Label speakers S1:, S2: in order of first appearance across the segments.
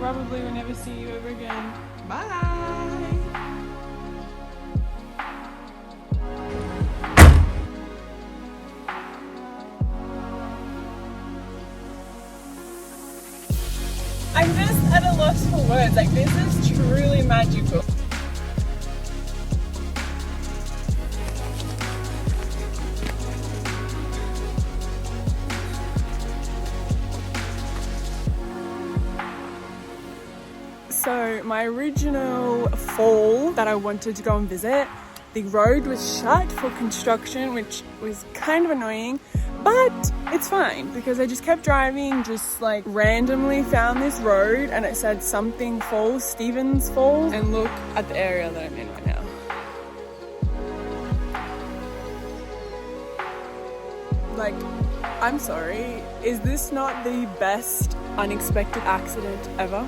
S1: probably will never see you ever again. Bye! I'm just at a loss for words. Like, this is truly magical. So my original fall that I wanted to go and visit, the road was shut for construction, which was kind of annoying, but it's fine because I just kept driving, just like randomly found this road and it said something falls, Stevens Falls, and look at the area that I'm in right now. Like, I'm sorry, is this not the best unexpected accident ever?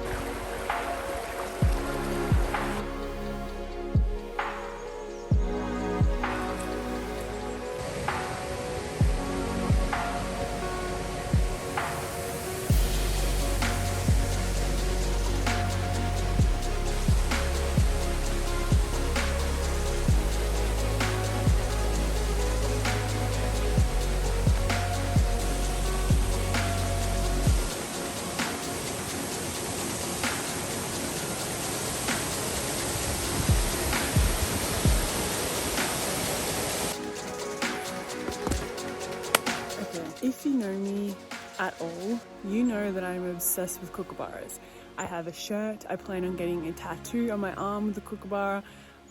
S1: If you know me at all, you know that I'm obsessed with kookaburras. I have a shirt, I plan on getting a tattoo on my arm with a kookaburra.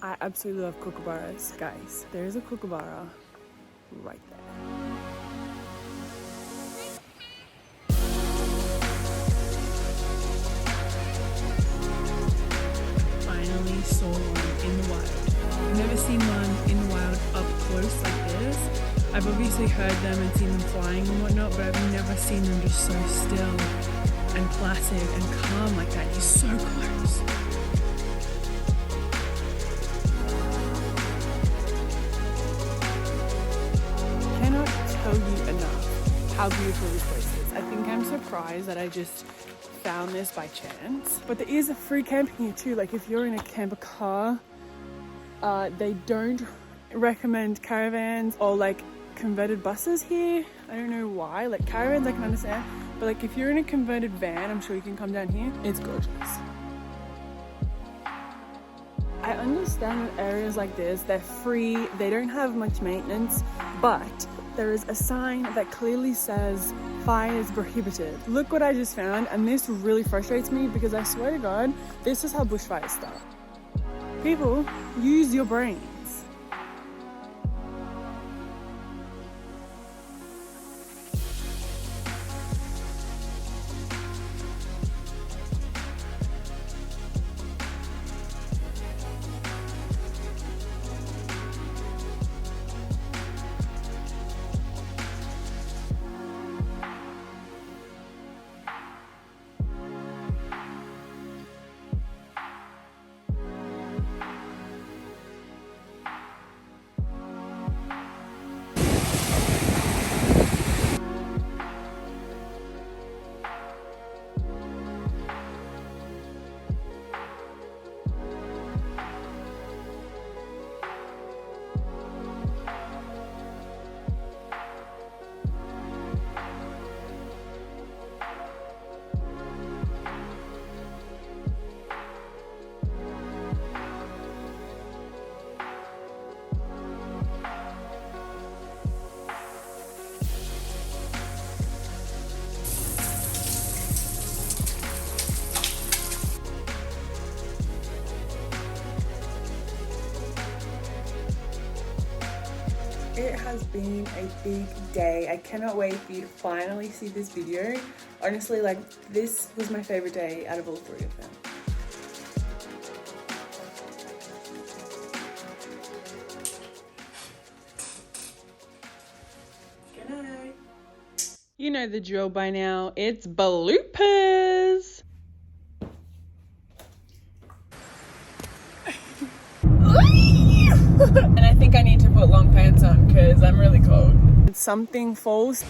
S1: I absolutely love kookaburras. Guys, there is a kookaburra right there. Finally saw one in the wild. I've never seen one in the wild up close like this. I've obviously heard them and seen them flying and whatnot, but I've never seen them just so still and placid and calm like that. He's so close. Cannot tell you enough how beautiful this place is. I think I'm surprised that I just found this by chance. But there is a free camping here too. Like if you're in a camper car, they don't recommend caravans or like converted buses here. I don't know why. Like caravans I can understand, but like if you're in a converted van, I'm sure you can come down here. It's gorgeous. I understand that areas like this, they're free, they don't have much maintenance, but there is a sign that clearly says fire is prohibited. Look what I just found, and this really frustrates me because I swear to God, this is how bushfires start. People, use your brain. It has been a big day. I cannot wait for you to finally see this video. Honestly, like, this was my favorite day out of all three of them. Good night. You know the drill by now. It's bloopers. And I think I need to put long pants on because I'm really cold. Something falls.